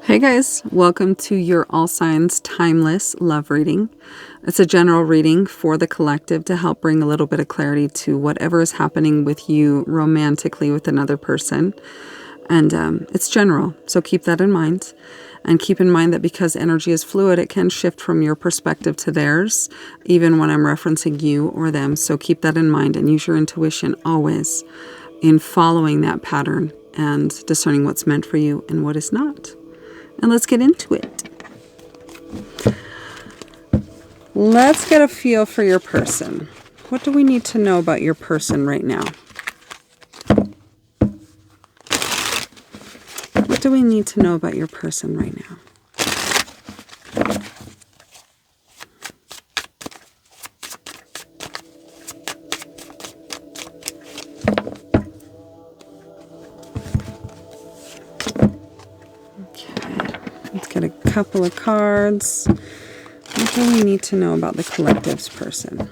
Hey guys, welcome to your All Signs Timeless Love Reading. It's a general reading for the collective to help bring a little bit of clarity to whatever is happening with you romantically with another person. And it's general, so keep that in mind. And keep in mind that because energy is fluid, it can shift from your perspective to theirs, even when I'm referencing you or them. So keep that in mind and use your intuition always in following that pattern and discerning what's meant for you and what is not. And let's get into it. Let's get a feel for your person. What do we need to know about your person right now? What do we need to know about your person right now? Okay, let's get a couple of cards. What do we need to know about the collective's person?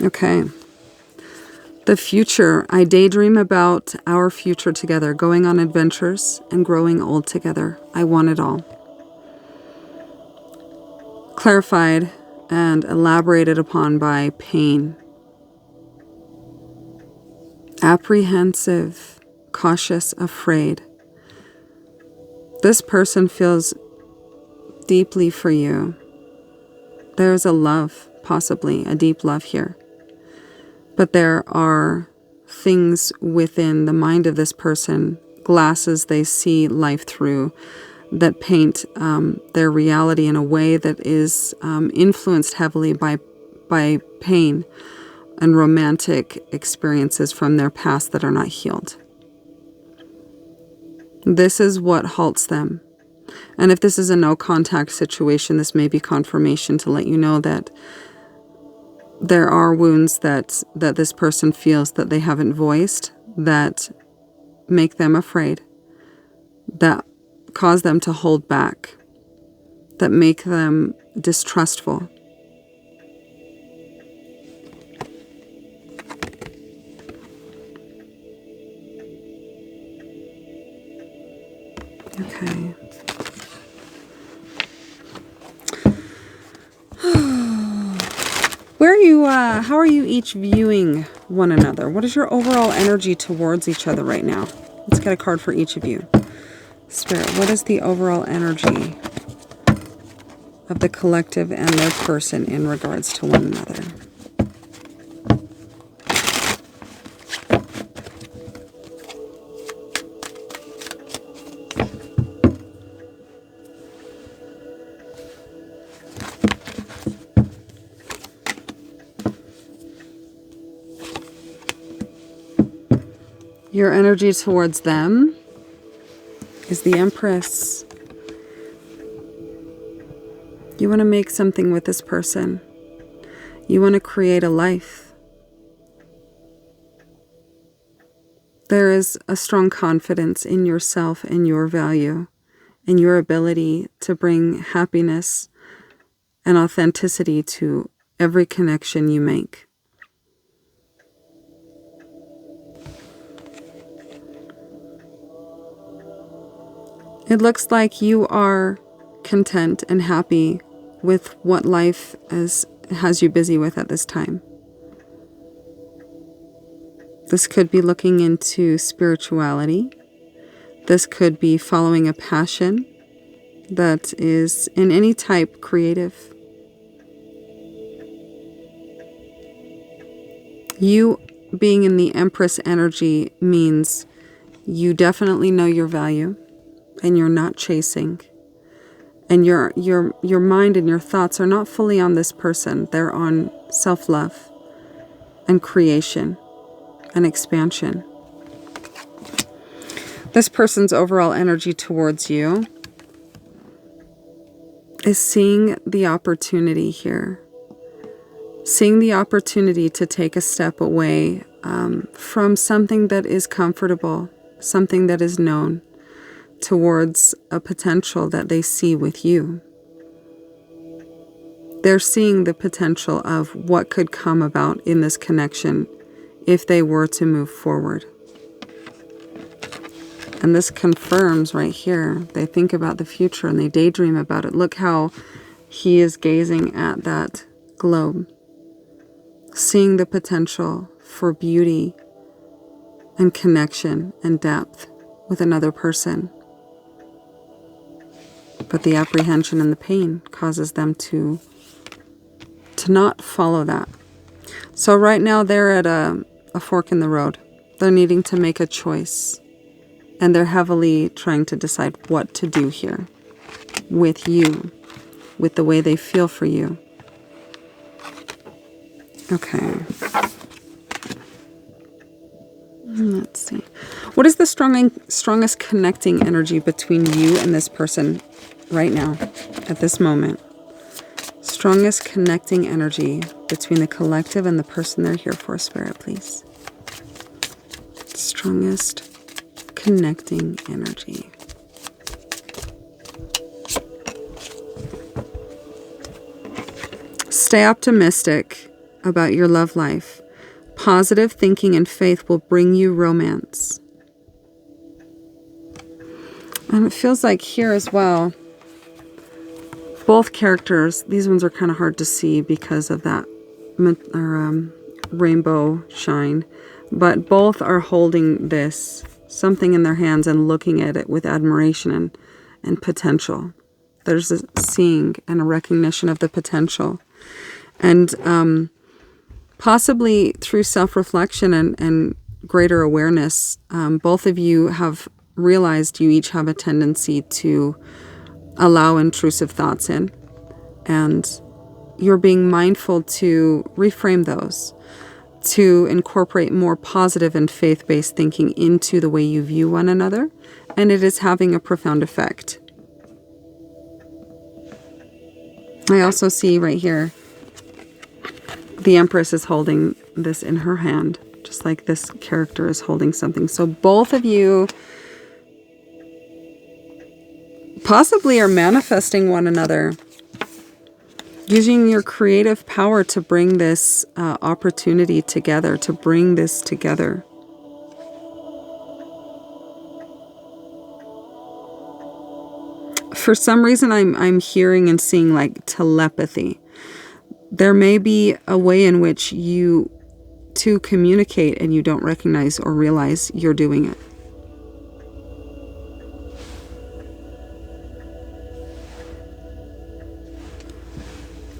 Okay. The future. I daydream about our future together, going on adventures and growing old together. I want it all. Clarified and elaborated upon by pain. Apprehensive, cautious, afraid. This person feels deeply for you. There's a love, possibly a deep love here. But there are things within the mind of this person, glasses they see life through, that paint their reality in a way that is influenced heavily by pain and romantic experiences from their past that are not healed. This is what halts them. And if this is a no contact situation, this may be confirmation to let you know that there are wounds that this person feels that they haven't voiced, that make them afraid, that cause them to hold back, that make them distrustful. Okay. Where are you, how are you each viewing one another? What is your overall energy towards each other right now? Let's get a card for each of you. Spirit, what is the overall energy of the collective and their person in regards to one another? Your energy towards them is the Empress. You want to make something with this person. You want to create a life. There is a strong confidence in yourself and your value and your ability to bring happiness and authenticity to every connection you make. It looks like you are content and happy with what life has you busy with at this time. This could be looking into spirituality. This could be following a passion that is in any type creative. You being in the Empress energy means you definitely know your value. And you're not chasing. And your mind and your thoughts are not fully on this person. They're on self-love and creation and expansion. This person's overall energy towards you is seeing the opportunity here. Seeing the opportunity to take a step away from something that is comfortable something that is known, towards a potential that they see with you. They're seeing the potential of what could come about in this connection if they were to move forward. And this confirms right here, they think about the future and they daydream about it. Look how he is gazing at that globe, seeing the potential for beauty and connection and depth with another person. But the apprehension and the pain causes them to not follow that. So right now they're at a fork in the road. They're needing to make a choice. And they're heavily trying to decide what to do here with you, with the way they feel for you. Okay. Let's see. What is the strongest connecting energy between you and this person right now, at this moment? Strongest connecting energy between the collective and the person they're here for, Spirit, please. Strongest connecting energy. Stay optimistic about your love life. Positive thinking and faith will bring you romance. And it feels like here as well, both characters, these ones are kind of hard to see because of that rainbow shine, but both are holding this, something in their hands and looking at it with admiration and potential. There's a seeing and a recognition of the potential. And possibly through self-reflection and greater awareness, both of you have realized you each have a tendency to allow intrusive thoughts in. And you're being mindful to reframe those, to incorporate more positive and faith-based thinking into the way you view one another. And it is having a profound effect. I also see right here, the Empress is holding this in her hand, just like this character is holding something. So both of you possibly are manifesting one another, using your creative power to bring this opportunity together, to bring this together. For some reason, I'm hearing and seeing like telepathy. There may be a way in which you two communicate and you don't recognize or realize you're doing it.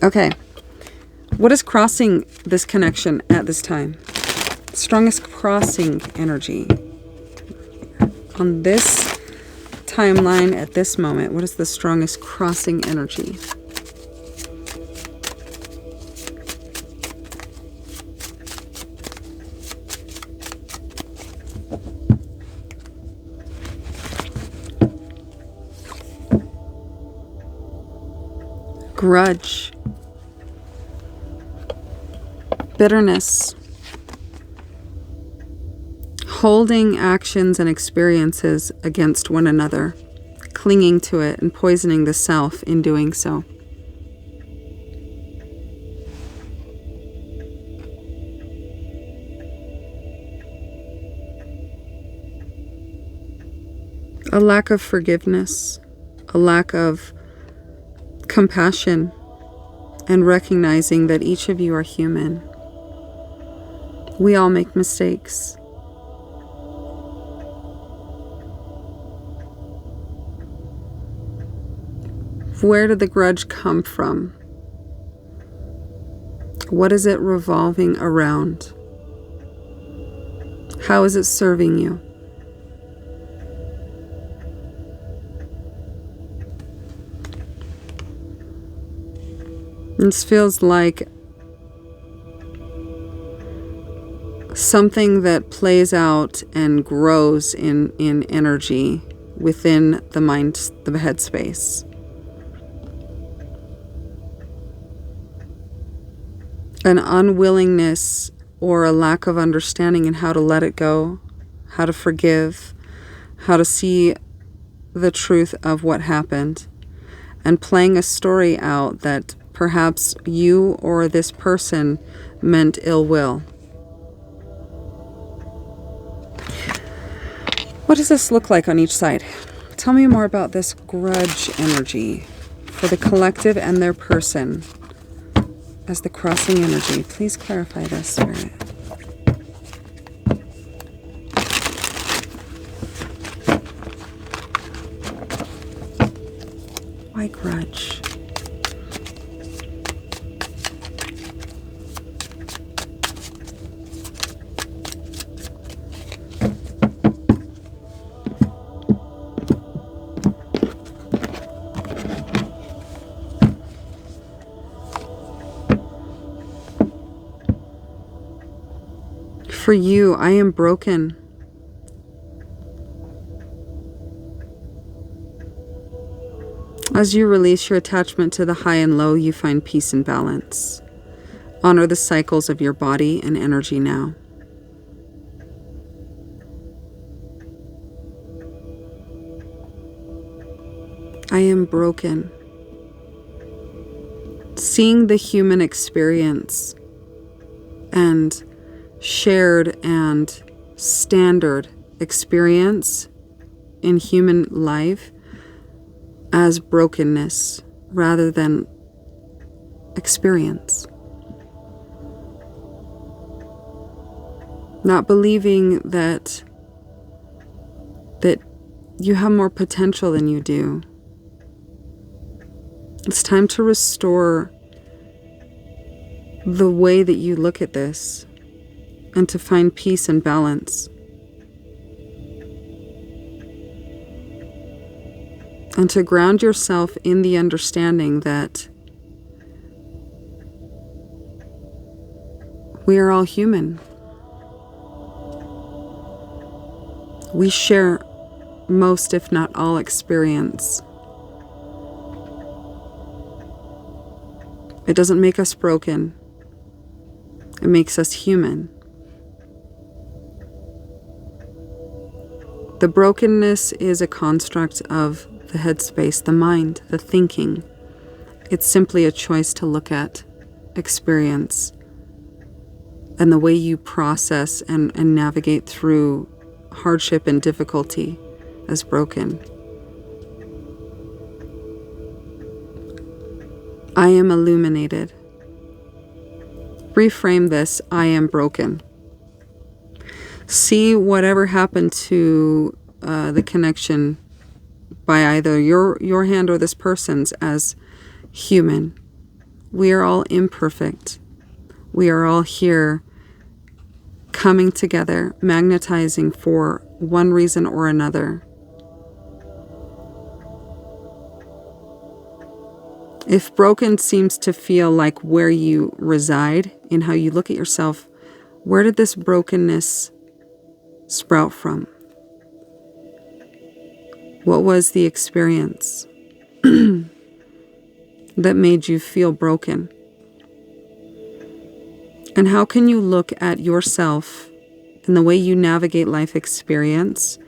Okay, what is crossing this connection at this time? Strongest crossing energy. On this timeline at this moment, what is the strongest crossing energy? Grudge. Bitterness, holding actions and experiences against one another, clinging to it and poisoning the self in doing so. A lack of forgiveness, a lack of compassion, and recognizing that each of you are human. We all make mistakes. Where did the grudge come from? What is it revolving around? How is it serving you? This feels like something that plays out and grows in energy within the mind, the headspace. An unwillingness or a lack of understanding in how to let it go, how to forgive, how to see the truth of what happened, and playing a story out that perhaps you or this person meant ill will. What does this look like on each side? Tell me more about this grudge energy for the collective and their person as the crossing energy. Please clarify this, Spirit. Why grudge? For you, I am broken. As you release your attachment to the high and low, you find peace and balance. Honor the cycles of your body and energy now. I am broken. Seeing the human experience and shared and standard experience in human life as brokenness rather than experience. Not believing that you have more potential than you do. It's time to restore the way that you look at this and to find peace and balance. And to ground yourself in the understanding that we are all human. We share most, if not all, experience. It doesn't make us broken. It makes us human. The brokenness is a construct of the headspace, the mind, the thinking. It's simply a choice to look at experience and the way you process and navigate through hardship and difficulty as broken. I am illuminated. Reframe this, I am broken. See whatever happened to the connection by either your hand or this person's as human. We are all imperfect. We are all here coming together, magnetizing for one reason or another. If broken seems to feel like where you reside in how you look at yourself, where did this brokenness sprout from? What was the experience that made you feel broken? And how can you look at yourself and the way you navigate life experience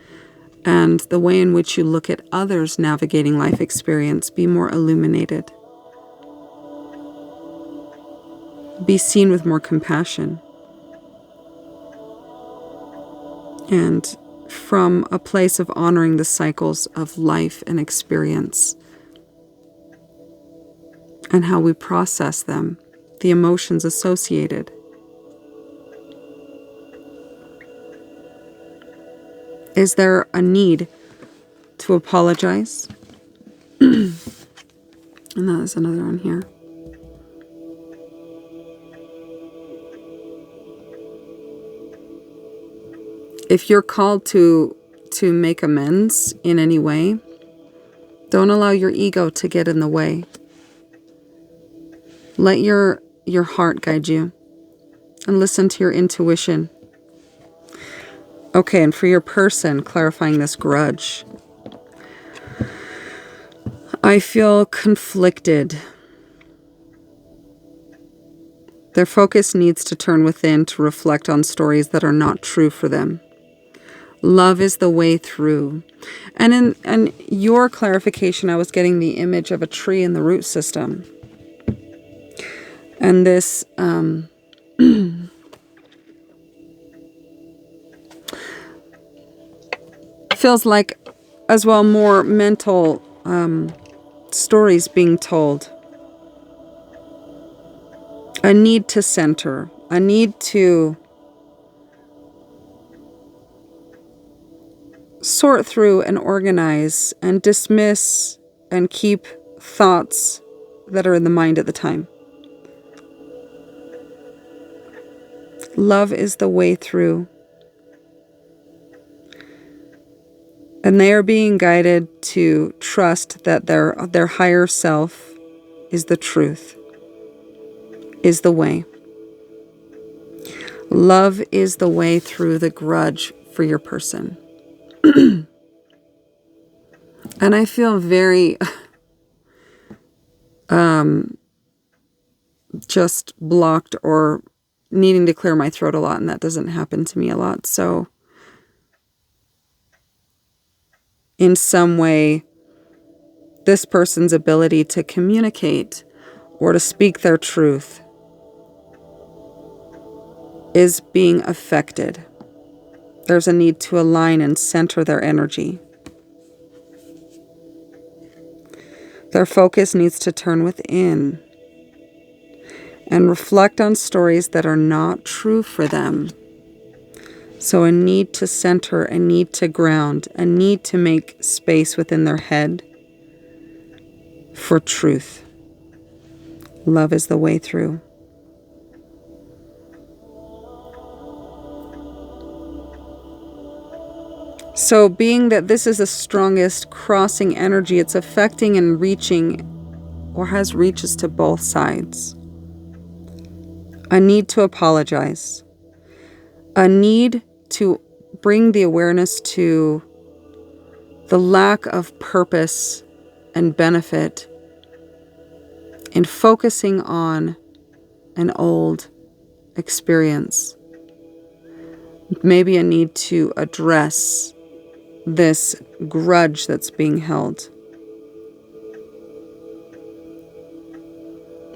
and the way in which you look at others navigating life experience be more illuminated? Be seen with more compassion. And from a place of honoring the cycles of life and experience and how we process them, the emotions associated. Is there a need to apologize? And there's another one here. If you're called to make amends in any way, don't allow your ego to get in the way. Let your heart guide you and listen to your intuition. Okay, and for your person, clarifying this grudge. I feel conflicted. Their focus needs to turn within to reflect on stories that are not true for them. Love is the way through. And in your clarification, I was getting the image of a tree in the root system. And this feels like as well more mental stories being told. A need to center, a need to sort through and organize and dismiss and keep thoughts that are in the mind at the time. Love is the way through. And they are being guided to trust that their higher self is the truth, is the way. Love is the way through the grudge for your person. And I feel very just blocked or needing to clear my throat a lot, and that doesn't happen to me a lot. So in some way, this person's ability to communicate or to speak their truth is being affected. There's a need to align and center their energy. Their focus needs to turn within and reflect on stories that are not true for them. So a need to center, a need to ground, a need to make space within their head for truth. Love is the way through. So being that this is the strongest crossing energy, it's affecting and reaching or has reaches to both sides. A need to apologize. A need to bring the awareness to the lack of purpose and benefit in focusing on an old experience. Maybe a need to address this grudge that's being held.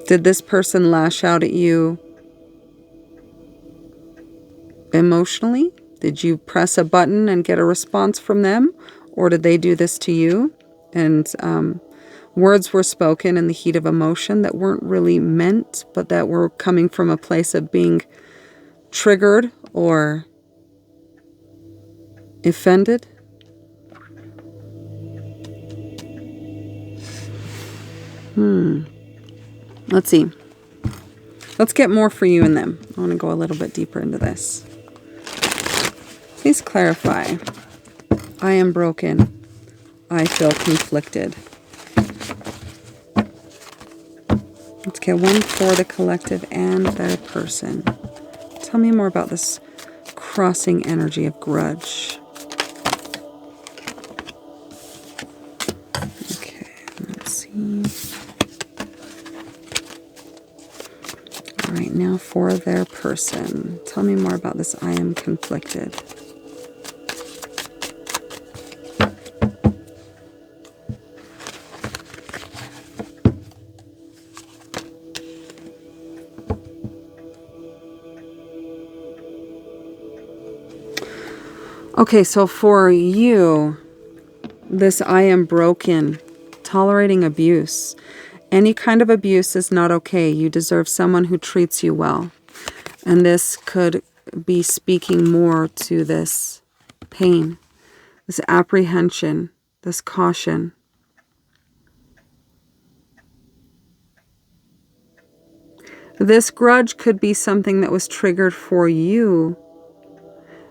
Did this person lash out at you emotionally? Did you press a button and get a response from them? Or did they do this to you? And words were spoken in the heat of emotion that weren't really meant, but that were coming from a place of being triggered or offended. Let's see. Let's get more for you and them. I want to go a little bit deeper into this. Please clarify. I am broken. I feel conflicted. Let's get one for the collective and their person. Tell me more about this crossing energy of grudge. Okay, let's see. All right, now for their person. Tell me more about this I am conflicted. Okay, so for you, this I am broken, tolerating abuse. Any kind of abuse is not okay. You deserve someone who treats you well. And this could be speaking more to this pain, this apprehension, this caution. This grudge could be something that was triggered for you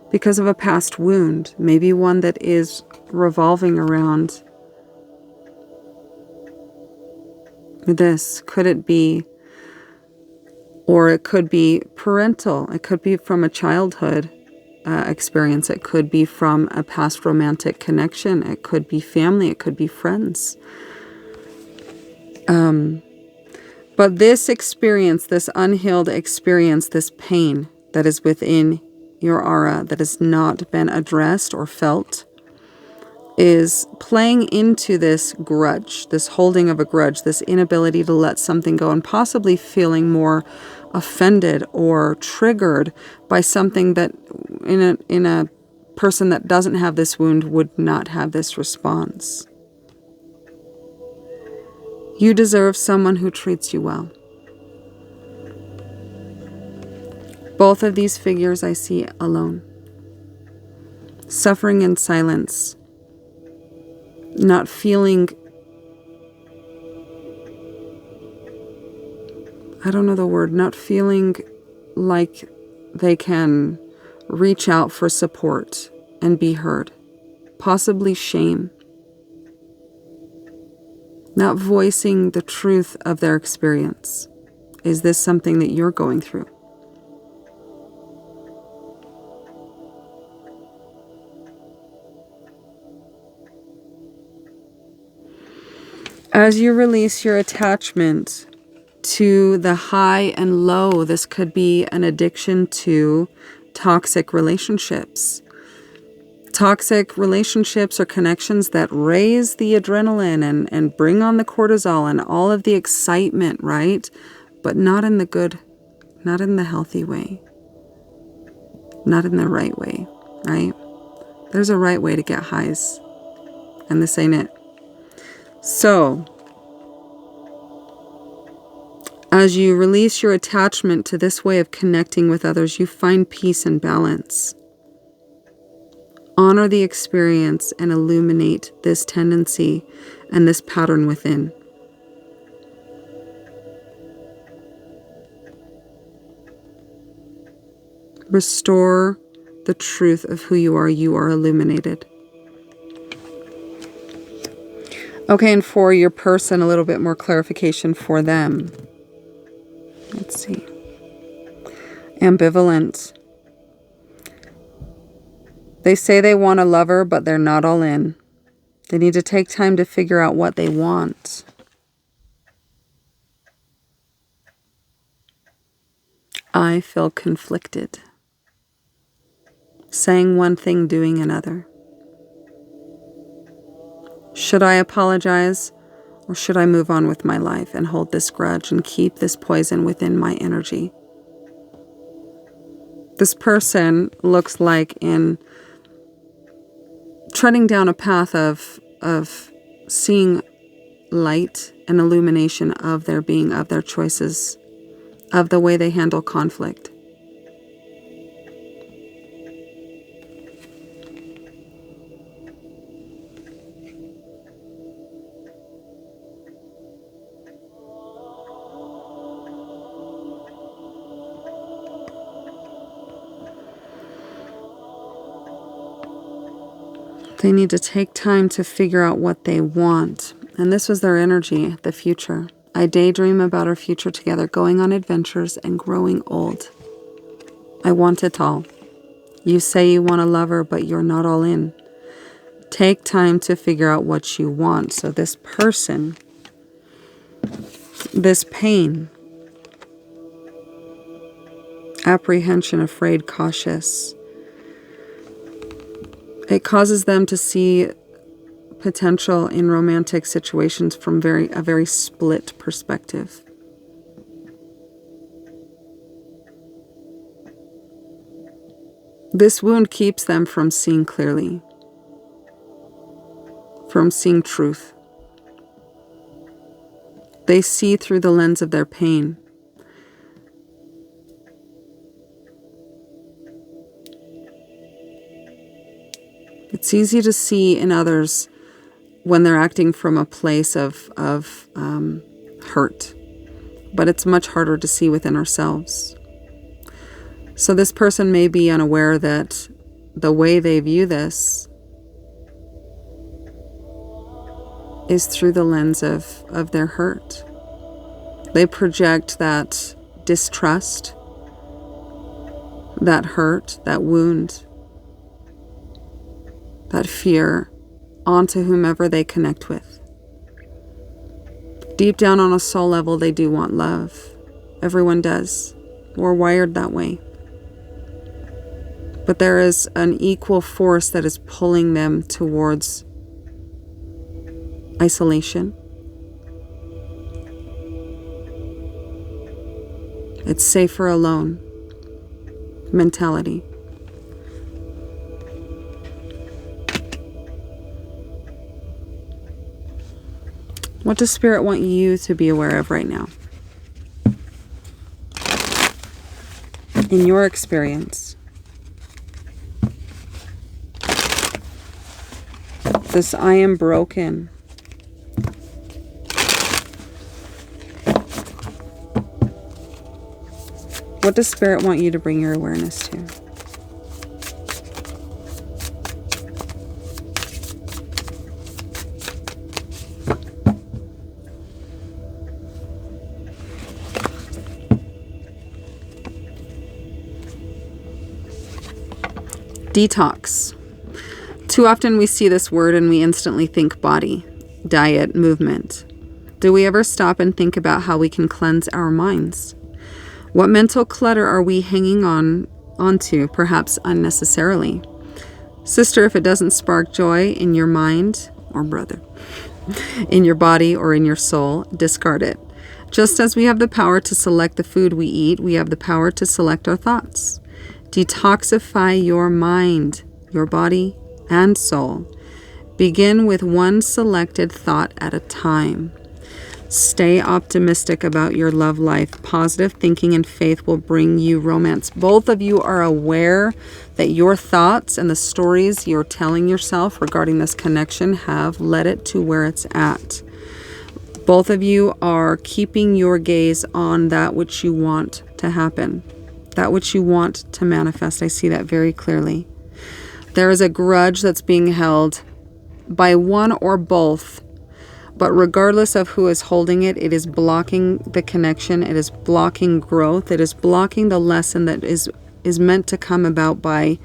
because of a past wound, maybe one that is revolving around this. Could it be, or it could be parental, it could be from a childhood experience, it could be from a past romantic connection, it could be family, it could be friends. But this experience, this unhealed experience, this pain that is within your aura that has not been addressed or felt is playing into this grudge, this holding of a grudge, this inability to let something go, and possibly feeling more offended or triggered by something that in a person that doesn't have this wound would not have this response. You deserve someone who treats you well. Both of these figures I see alone. Suffering in silence. Not feeling, I don't know the word, not feeling like they can reach out for support and be heard. Possibly shame. Not voicing the truth of their experience. Is this something that you're going through? As you release your attachment to the high and low, this could be an addiction to toxic relationships. Toxic relationships or connections that raise the adrenaline and bring on the cortisol and all of the excitement, right? But not in the good, not in the healthy way, not in the right way, right? There's a right way to get highs, and this ain't it. So, as you release your attachment to this way of connecting with others, you find peace and balance. Honor the experience and illuminate this tendency and this pattern within. Restore the truth of who you are. You are illuminated. Okay, and for your person, a little bit more clarification for them. Let's see. Ambivalent. They say they want a lover, but they're not all in. They need to take time to figure out what they want. I feel conflicted. Saying one thing, doing another. Should I apologize, or should I move on with my life and hold this grudge and keep this poison within my energy? This person looks like in treading down a path of seeing light and illumination of their being, of their choices, of the way they handle conflict. They need to take time to figure out what they want. And this was their energy, the future. I daydream about our future together, going on adventures and growing old. I want it all. You say you want a lover, but you're not all in. Take time to figure out what you want. So this person, this pain, apprehension, afraid, cautious, it causes them to see potential in romantic situations from a very split perspective. This wound keeps them from seeing clearly, from seeing truth. They see through the lens of their pain. It's easy to see in others when they're acting from a place of hurt, but it's much harder to see within ourselves. So this person may be unaware that the way they view this is through the lens of their hurt. They project that distrust, that hurt, that wound, that fear onto whomever they connect with. Deep down on a soul level, they do want love. Everyone does. We're wired that way. But there is an equal force that is pulling them towards isolation. It's safer alone mentality. What does Spirit want you to be aware of right now? In your experience, this I am broken. What does Spirit want you to bring your awareness to? Detox. Too often we see this word and we instantly think body, diet, movement. Do we ever stop and think about how we can cleanse our minds? What mental clutter are we hanging onto, perhaps unnecessarily? Sister, if it doesn't spark joy in your mind, or brother, in your body or in your soul, discard it. Just as we have the power to select the food we eat, we have the power to select our thoughts. Detoxify your mind, your body, and soul. Begin with one selected thought at a time. Stay optimistic about your love life. Positive thinking and faith will bring you romance. Both of you are aware that your thoughts and the stories you're telling yourself regarding this connection have led it to where it's at. Both of you are keeping your gaze on that which you want to happen, that which you want to manifest. I see that very clearly. There is a grudge that's being held by one or both. But regardless of who is holding it, it is blocking the connection. It is blocking growth. It is blocking the lesson that is meant to come about by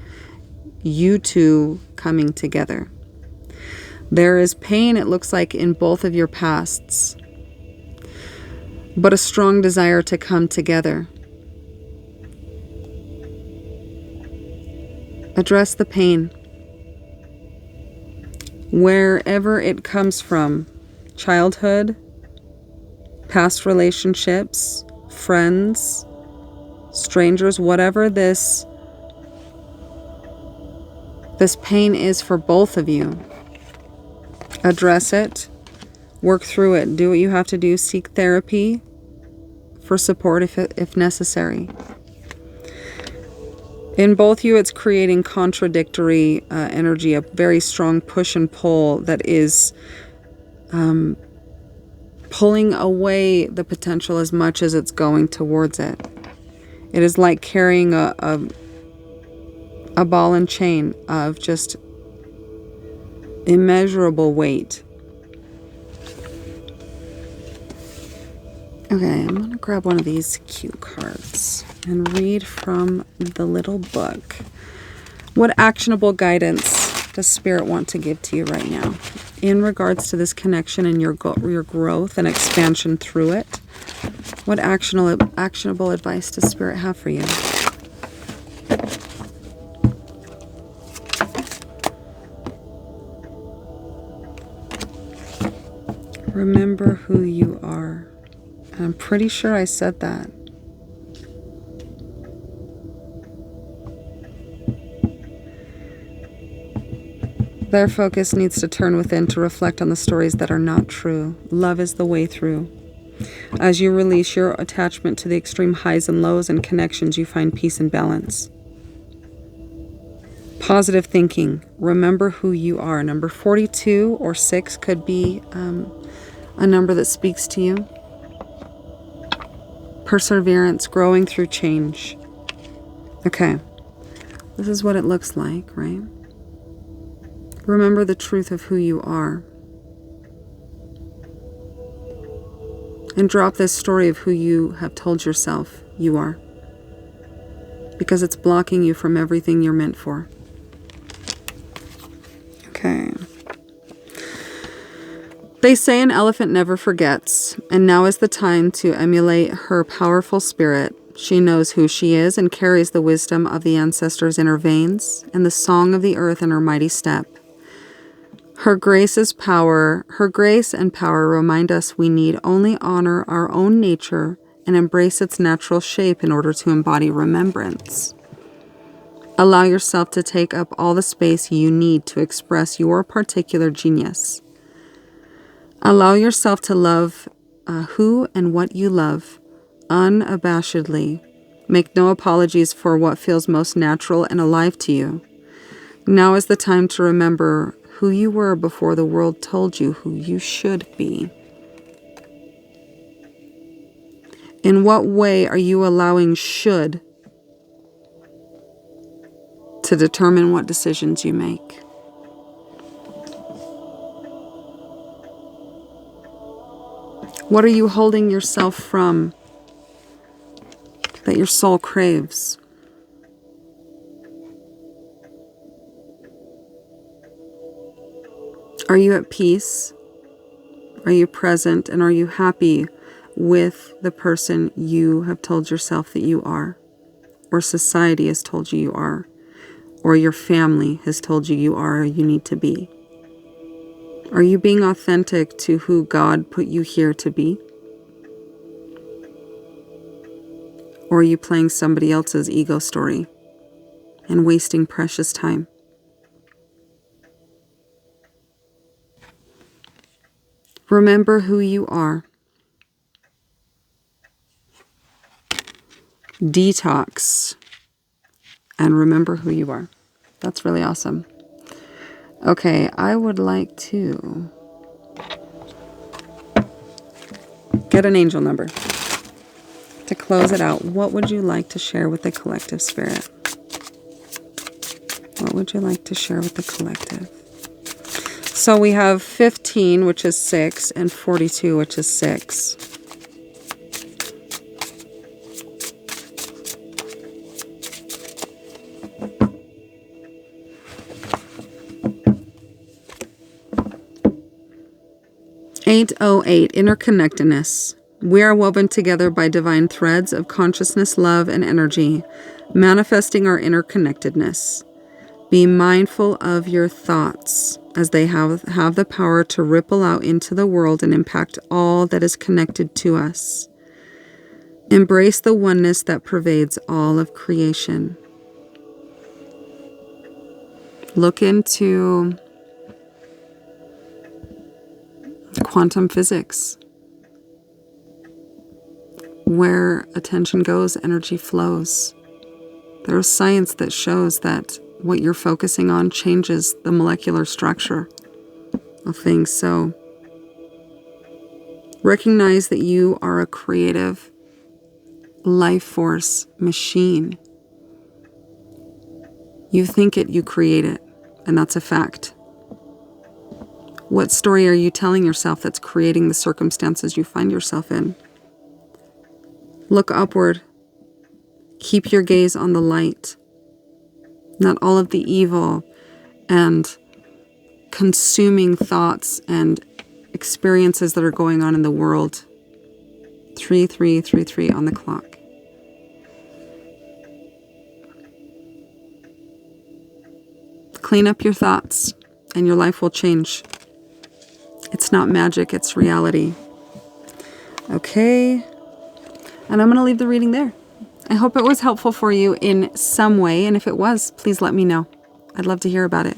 you two coming together. There is pain, it looks like, in both of your pasts, but a strong desire to come together. Address the pain. Wherever it comes from. Childhood, past relationships, friends, strangers, whatever this pain is for both of you. Address it, work through it, do what you have to do, seek therapy for support if necessary. In both you, it's creating contradictory energy, a very strong push and pull that is pulling away the potential as much as it's going towards it. It is like carrying a ball and chain of just immeasurable weight. Okay, I'm going to grab one of these cue cards and read from the little book. What actionable guidance does Spirit want to give to you right now in regards to this connection and your growth and expansion through it? What actionable advice does Spirit have for you? Remember who you are. And I'm pretty sure I said that. Their focus needs to turn within to reflect on the stories that are not true. Love is the way through. As you release your attachment to the extreme highs and lows and connections, you find peace and balance. Positive thinking. Remember who you are. Number 42 or 6 could be a number that speaks to you. Perseverance, growing through change. Okay. This is what it looks like, right? Remember the truth of who you are. And drop this story of who you have told yourself you are. Because it's blocking you from everything you're meant for. Okay. They say an elephant never forgets, and now is the time to emulate her powerful spirit. She knows who she is and carries the wisdom of the ancestors in her veins and the song of the earth in her mighty step. Her grace and power remind us we need only honor our own nature and embrace its natural shape in order to embody remembrance. Allow yourself to take up all the space you need to express your particular genius. Allow yourself to love who and what you love unabashedly. Make no apologies for what feels most natural and alive to you. Now is the time to remember who you were before the world told you who you should be. In what way are you allowing should to determine what decisions you make? What are you holding yourself from that your soul craves? Are you at peace? Are you present? And are you happy with the person you have told yourself that you are? Or society has told you you are? Or your family has told you you are or you need to be? Are you being authentic to who God put you here to be? Or are you playing somebody else's ego story and wasting precious time? Remember who you are. Detox. And remember who you are. That's really awesome. Okay, I would like to get an angel number to close it out. What would you like to share with the collective spirit? What would you like to share with the collective? So we have 15, which is 6, and 42, which is 6. Eight, interconnectedness. We are woven together by divine threads of consciousness, love, and energy, manifesting our interconnectedness. Be mindful of your thoughts as they have the power to ripple out into the world and impact all that is connected to us. Embrace the oneness that pervades all of creation. Look into quantum physics. Where attention goes, energy flows. There's science that shows that what you're focusing on changes the molecular structure of things. So recognize that you are a creative life force machine. You think it, you create it, and that's a fact. What story are you telling yourself that's creating the circumstances you find yourself in? Look upward. Keep your gaze on the light. Not all of the evil and consuming thoughts and experiences that are going on in the world. 3333 on the clock. Clean up your thoughts and your life will change. It's not magic, it's reality. Okay. And I'm going to leave the reading there. I hope it was helpful for you in some way. And if it was, please let me know. I'd love to hear about it.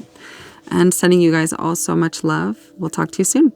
And sending you guys all so much love. We'll talk to you soon.